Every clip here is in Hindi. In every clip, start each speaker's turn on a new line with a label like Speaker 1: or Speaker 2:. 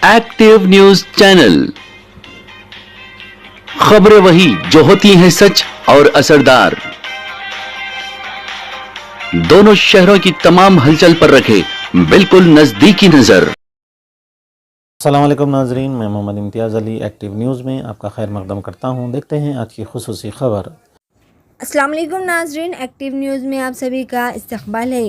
Speaker 1: एक्टिव न्यूज चैनल, खबरें वही जो होती हैं सच और असरदार। दोनों शहरों की तमाम हलचल पर रखे बिल्कुल नजदीकी नजर।
Speaker 2: अस्सलाम वालेकुम नाजरीन, मैं मोहम्मद इम्तियाज़ अली एक्टिव न्यूज़ में आपका खैर मकदम करता हूँ। देखते हैं आज की खुसूसी खबर।
Speaker 3: अस्सलाम वालेकुम नाजरीन, एक्टिव न्यूज़ में आप सभी का इस्तकबाल है।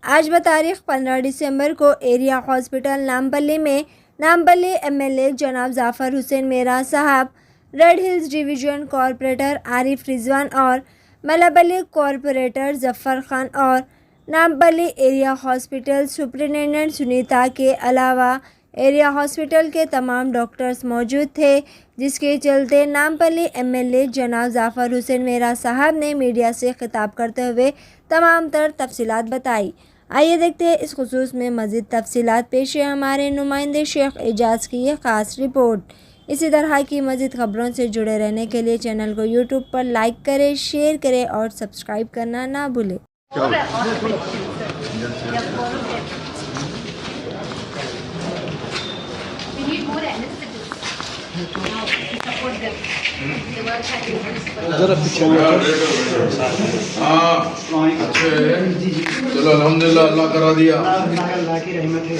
Speaker 3: आज बतारीख 15 दिसंबर को एरिया हॉस्पिटल नामपल्ली में नामपल्ली एमएलए जनाब जाफ़र हुसैन मेरा साहब, red hills division corporator Arif Rizwan और मलापल्ली कॉरपोरेटर जफ़र खान और Nampally area hospital superintendent Sunita के अलावा एरिया हॉस्पिटल के तमाम डॉक्टर्स मौजूद थे, जिसके चलते नामपल्ली एमएलए जनाब जाफ़र हुसैन मेरा साहब ने मीडिया से खिताब करते हुए तमाम तर तफसीलात बताई। आइए देखते हैं इस खुसूस में मज़ीद तफसीलात। पेश है हमारे नुमाइंदे शेख एजाज की यह ख़ास रिपोर्ट। इसी तरह की मज़ीद ख़बरों से जुड़े रहने के लिए चैनल को यूट्यूब पर लाइक करें, शेयर करें और सब्सक्राइब करना ना भूलें।
Speaker 4: चलो अल्हम्दुलिल्लाह, अल्लाह करा दिया।
Speaker 5: अल्लाह की रहमत है।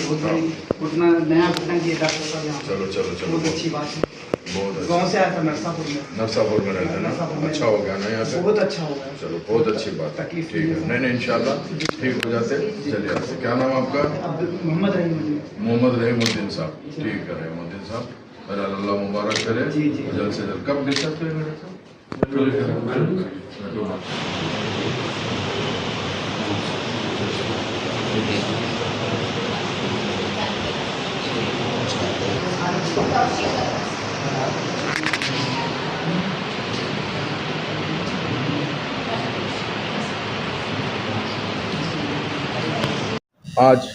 Speaker 5: उतना नया घटना किया डॉक्टर साहब यहाँ।
Speaker 4: चलो चलो चलो,
Speaker 5: बहुत अच्छी बात है।
Speaker 4: बहुत
Speaker 5: गाँव से आया था नरसापुर में।
Speaker 4: नरसापुर में रहते हैं ना, अच्छा हो गया ना यहाँ पे।
Speaker 5: बहुत अच्छा हो गया।
Speaker 4: चलो बहुत अच्छी बात है, ठीक है। नहीं नहीं, इंशाल्लाह ठीक हो जाते, चले आते। क्या नाम आपका?
Speaker 5: मोहम्मद रहीमुद्दीन।
Speaker 4: मोहम्मद रहीमुद्दीन साहब, ठीक है रहीमुद्दीन साहब, अल्लाह मुबारक करे।
Speaker 5: जी जी,
Speaker 4: जल्द से जल्द। कब डिस्चार्ज हुए मेरे साथ? आज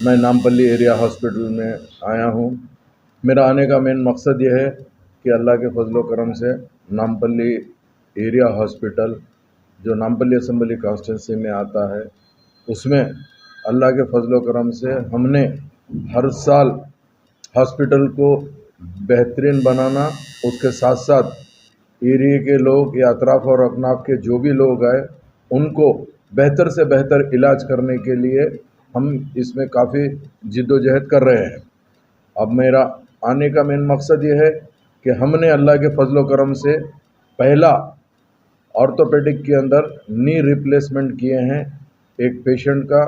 Speaker 4: मैं नामपल्ली एरिया हॉस्पिटल में आया हूँ। मेरा आने का मेन मकसद ये है कि अल्लाह के फजलो करम से नामपल्ली एरिया हॉस्पिटल जो नामपल्ली असम्बली कॉन्स्टिट्यूंसी में आता है, उसमें अल्लाह के फजलो करम से हमने हर साल हॉस्पिटल को बेहतरीन बनाना, उसके साथ साथ एरिया के लोग या अतराफ़ और अकनाफ के जो भी लोग आए उनको बेहतर से बेहतर इलाज करने के लिए हम इसमें काफ़ी जिद्दोजहद कर रहे हैं। अब मेरा आने का मेन मकसद ये है कि हमने अल्लाह के फजलो करम से पहला ऑर्थोपेडिक के अंदर नी रिप्लेसमेंट किए हैं एक पेशेंट का,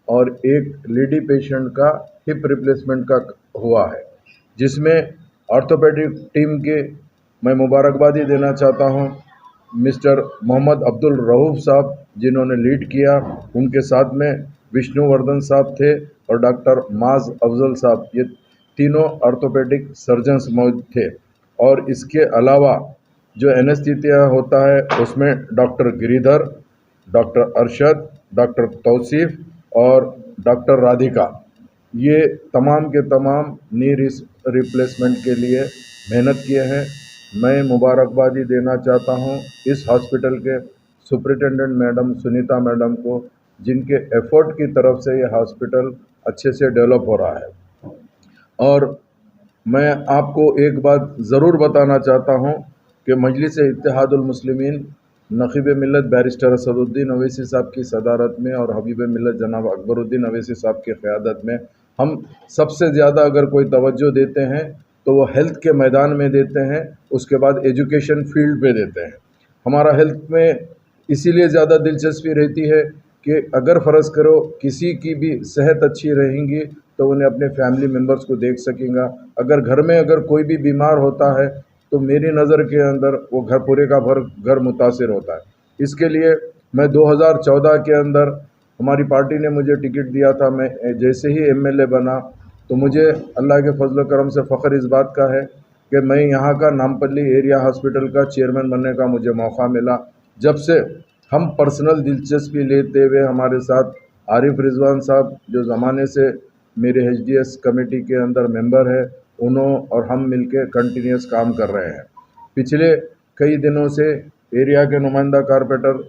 Speaker 4: और एक लेडी पेशेंट का हिप रिप्लेसमेंट का हुआ है, जिसमें ऑर्थोपेडिक टीम के मैं मुबारकबादी देना चाहता हूं मिस्टर मोहम्मद अब्दुल रऊफ साहब, जिन्होंने लीड किया। उनके साथ में विष्णुवर्धन साहब थे और डॉक्टर माज अफजल साहब, ये तीनों ऑर्थोपेडिक सर्जन्स मौजूद थे। और इसके अलावा जो एनेस्थीसिया होता है उसमें doctor Giridhar, doctor Arshad, doctor Tausif और डॉक्टर राधिका, ये तमाम के तमाम नी रिप्लेसमेंट के लिए मेहनत किए हैं। मैं मुबारकबादी देना चाहता हूं इस हॉस्पिटल के सुपरिटेंडेंट मैडम सुनीता मैडम को, जिनके एफर्ट की तरफ से ये हॉस्पिटल अच्छे से डेवलप हो रहा है। और मैं आपको एक बात ज़रूर बताना चाहता हूं कि मजलिस इत्तेहादुल मुस्लिमीन नक़ीब मिल्लत बैरिस्टर असदुद्दीन अवैसी साहब की सदारत में और हबीब मिल्लत जनाब अकबरुद्दीन अवैसी साहब की क़यादत में हम सबसे ज़्यादा अगर कोई तवज्जो देते हैं तो वो हेल्थ के मैदान में देते हैं, उसके बाद एजुकेशन फील्ड पे देते हैं। हमारा हेल्थ में इसीलिए ज़्यादा दिलचस्पी रहती है कि अगर फ़र्ज़ करो किसी की भी सेहत अच्छी रहेंगी तो उन्हें अपने फैमिली मेम्बर्स को देख सकेंगा। अगर घर में अगर कोई भी बीमार होता है तो मेरी नज़र के अंदर वो घर पूरे का घर मुतासिर होता है। इसके लिए मैं 2014 के अंदर हमारी पार्टी ने मुझे टिकट दिया था। मैं जैसे ही एमएलए बना तो मुझे अल्लाह के फजल करम से फ़ख्र इस बात का है कि मैं यहाँ का नामपल्ली एरिया हॉस्पिटल का चेयरमैन बनने का मुझे मौका मिला। जब से हम पर्सनल दिलचस्पी लेते हुए हमारे साथ आरिफ रिजवान साहब, जो ज़माने से मेरे एचडीएस कमेटी के अंदर मेंबर है, उन्होंने और हम मिलके कंटिन्यूस काम कर रहे हैं। पिछले कई दिनों से एरिया के नुमाइंदा कारपोरेटर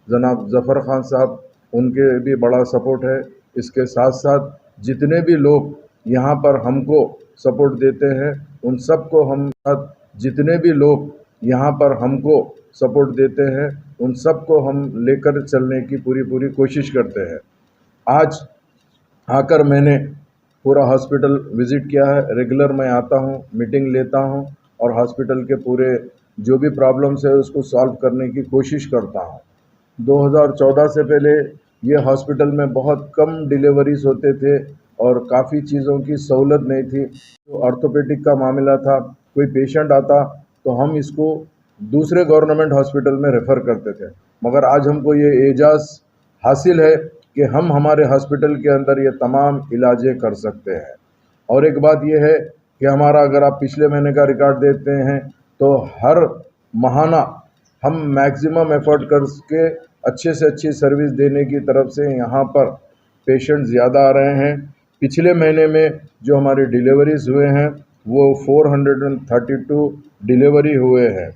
Speaker 4: जनाब ज़फ़र खान साहब, उनके भी बड़ा सपोर्ट है। इसके साथ साथ जितने भी लोग यहाँ पर हमको सपोर्ट देते हैं उन सबको हम जितने भी लोग यहाँ पर हमको सपोर्ट देते हैं उन सबको हम लेकर चलने की पूरी कोशिश करते हैं। आज आकर मैंने पूरा हॉस्पिटल विज़िट किया है। रेगुलर मैं आता हूँ, मीटिंग लेता हूँ और हॉस्पिटल के पूरे जो भी प्रॉब्लम्स है उसको सॉल्व करने की कोशिश करता हूँ। 2014 से पहले ये हॉस्पिटल में बहुत कम डिलीवरीज होते थे और काफ़ी चीज़ों की सहूलत नहीं थी। तो ऑर्थोपेडिक का मामला था, कोई पेशेंट आता तो हम इसको दूसरे गवर्नमेंट हॉस्पिटल में रेफ़र करते थे, मगर आज हमको ये एजाज़ हासिल है कि हम हमारे हॉस्पिटल के अंदर ये तमाम इलाजें कर सकते हैं। और एक बात ये है कि हमारा अगर आप पिछले महीने का रिकॉर्ड देखते हैं तो हर महाना हम मैक्सिमम एफर्ट करके अच्छे से अच्छी सर्विस देने की तरफ से यहाँ पर पेशेंट ज़्यादा आ रहे हैं। पिछले महीने में जो हमारे डिलीवरीज हुए हैं वो 432 डिलीवरी हुए हैं।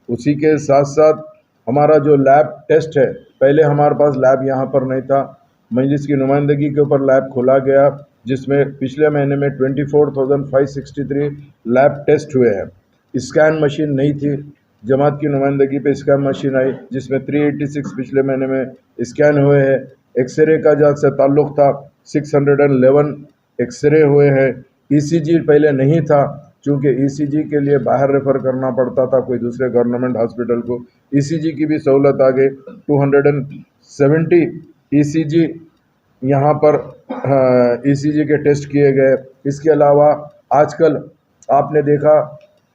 Speaker 4: उसी के साथ साथ हमारा जो लैब टेस्ट है, पहले हमारे पास लैब यहाँ पर नहीं था, मजलिस की नुमाइंदगी के ऊपर लैब खोला गया जिसमें पिछले महीने में 24,563 लैब टेस्ट हुए हैं। स्कैन मशीन नहीं थी, जमात की नुमाइंदगी पे स्कैन मशीन आई जिसमें 386 पिछले महीने में स्कैन हुए हैं। एक्सरे का जहाँ से ताल्लुक़ था 611 एक्सरे हुए हैं। ईसीजी पहले नहीं था, चूँकि ईसीजी के लिए बाहर रेफ़र करना पड़ता था कोई दूसरे गवर्नमेंट हॉस्पिटल को, ईसीजी की भी सहूलत आ गई। 270 ईसीजी यहाँ पर ईसीजी के टेस्ट किए गए। इसके अलावा आजकल आपने देखा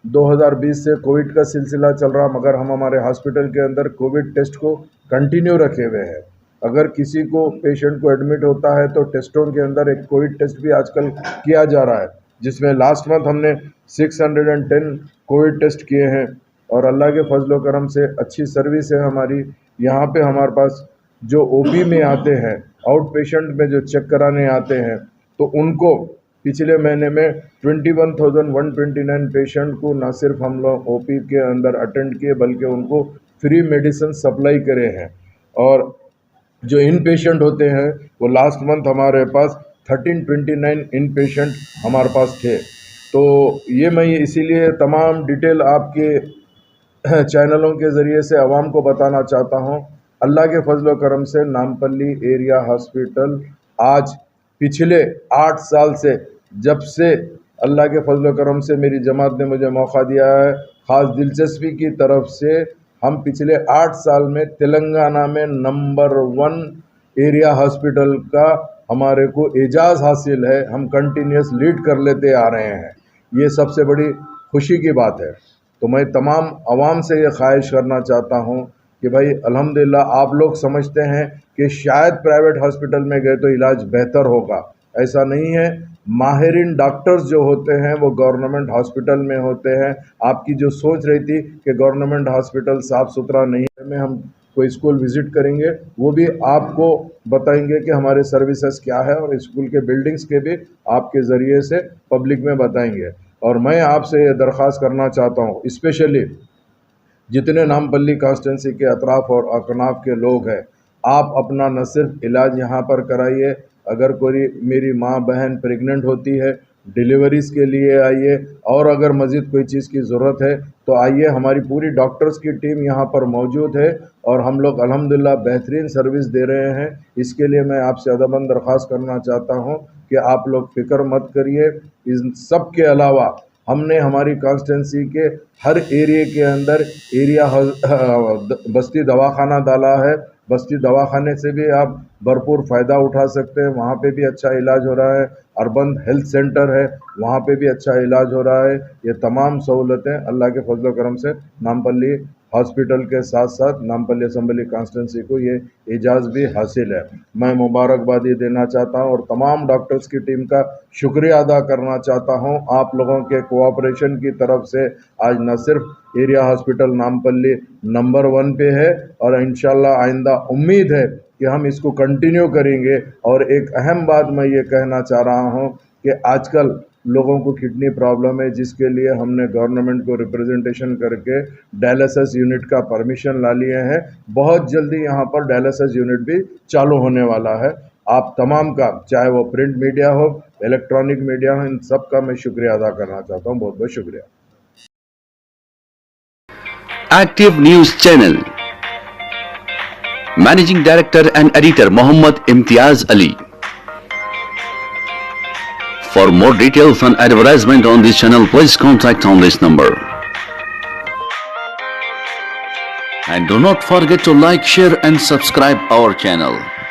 Speaker 4: 2020 से कोविड का सिलसिला चल रहा, मगर हम हमारे हॉस्पिटल के अंदर कोविड टेस्ट को कंटिन्यू रखे हुए हैं। अगर किसी को पेशेंट को एडमिट होता है तो टेस्टों के अंदर एक कोविड टेस्ट भी आजकल किया जा रहा है, जिसमें लास्ट मंथ हमने 610 कोविड टेस्ट किए हैं। और अल्लाह के फजल करम से अच्छी सर्विस है हमारी। यहाँ पे हमारे पास जो ओपी में आते हैं, आउट पेशेंट में जो चेक कराने आते हैं, तो उनको पिछले महीने में 21,129 पेशेंट को न सिर्फ हम लोग ओपी के अंदर अटेंड किए बल्कि उनको फ्री मेडिसिन सप्लाई करे हैं। और जो इन पेशेंट होते हैं वो लास्ट मंथ हमारे पास 1329 इन पेशेंट हमारे पास थे। तो ये मैं इसीलिए तमाम डिटेल आपके चैनलों के ज़रिए से आवाम को बताना चाहता हूँ। अल्लाह के फजल करम से नामपल्ली एरिया हॉस्पिटल आज पिछले 8 साल से, जब से अल्लाह के फजल करम से मेरी जमात ने मुझे मौका दिया है, ख़ास दिलचस्पी की तरफ से हम पिछले 8 साल में तेलंगाना में नंबर 1 एरिया हॉस्पिटल का हमारे को एजाज़ हासिल है। हम कंटिन्यूस लीड कर लेते आ रहे हैं, ये सबसे बड़ी खुशी की बात है। तो मैं तमाम आवाम से ये ख्वाहिश करना चाहता हूँ कि भाई अल्हम्दुलिल्लाह आप लोग समझते हैं कि शायद प्राइवेट हॉस्पिटल में गए तो इलाज बेहतर होगा, ऐसा नहीं है। माहिरीन डॉक्टर्स जो होते हैं वो गवर्नमेंट हॉस्पिटल में होते हैं। आपकी जो सोच रही थी कि गवर्नमेंट हॉस्पिटल साफ़ सुथरा नहीं है, में हम कोई स्कूल विज़िट करेंगे, वो भी आपको बताएंगे कि हमारे सर्विसेज क्या है और स्कूल के बिल्डिंग्स के भी आपके ज़रिए से पब्लिक में बताएंगे। और मैं आपसे ये दरख्वास्त करना चाहता हूँ, स्पेशली जितने नामपल्ली कॉन्स्टिट्यूंसी के अतराफ़ और अकनाफ के लोग हैं, आप अपना न सिर्फ इलाज यहाँ पर कराइए, अगर कोई मेरी माँ बहन प्रेग्नेंट होती है डिलीवरीज़ के लिए आइए, और अगर मज़ीद कोई चीज़ की ज़रूरत है तो आइए। हमारी पूरी डॉक्टर्स की टीम यहाँ पर मौजूद है और हम लोग अल्हम्दुलिल्लाह बेहतरीन सर्विस दे रहे हैं। इसके लिए मैं आपसे अदबन दरख्वास्त करना चाहता हूँ कि आप लोग फ़िक्र मत करिए। इन सब के अलावा हमने हमारी कॉन्स्टिट्यूंसी के हर एरिए के अंदर एरिया बस्ती दवाखाना डाला है। बस्ती दवाखाने से भी आप भरपूर फ़ायदा उठा सकते हैं, वहाँ पे भी अच्छा इलाज हो रहा है। अर्बन हेल्थ सेंटर है, वहाँ पे भी अच्छा इलाज हो रहा है। ये तमाम सहूलतें अल्लाह के फजल करम से नामपल्ली हॉस्पिटल के साथ साथ नामपल्ली असम्बली कॉन्स्टिट्यूंसी को ये एजाज़ भी हासिल है। मैं मुबारकबादी देना चाहता हूँ और तमाम डॉक्टर्स की टीम का शुक्रिया अदा करना चाहता हूँ। आप लोगों के कोऑपरेशन की तरफ से आज न सिर्फ एरिया हॉस्पिटल नामपल्ली नंबर 1 पे है और इंशाल्लाह आइंदा उम्मीद है कि हम इसको कंटिन्यू करेंगे। और एक अहम बात मैं ये कहना चाह रहा हूँ कि आजकल लोगों को किडनी प्रॉब्लम है, जिसके लिए हमने गवर्नमेंट को रिप्रेजेंटेशन करके डायलिसिस यूनिट का परमिशन ला लिए हैं। बहुत जल्दी यहाँ पर डायलिसिस यूनिट भी चालू होने वाला है। आप तमाम का, चाहे वो प्रिंट मीडिया हो, इलेक्ट्रॉनिक मीडिया, इन सब का मैं शुक्रिया अदा करना चाहता हूँ। बहुत बहुत शुक्रिया।
Speaker 1: Active News Channel. Managing Director and Editor Mohammad Imtiaz Ali. For more details and advertisement on this channel, please contact on this number. And do not forget to like, share and subscribe our channel.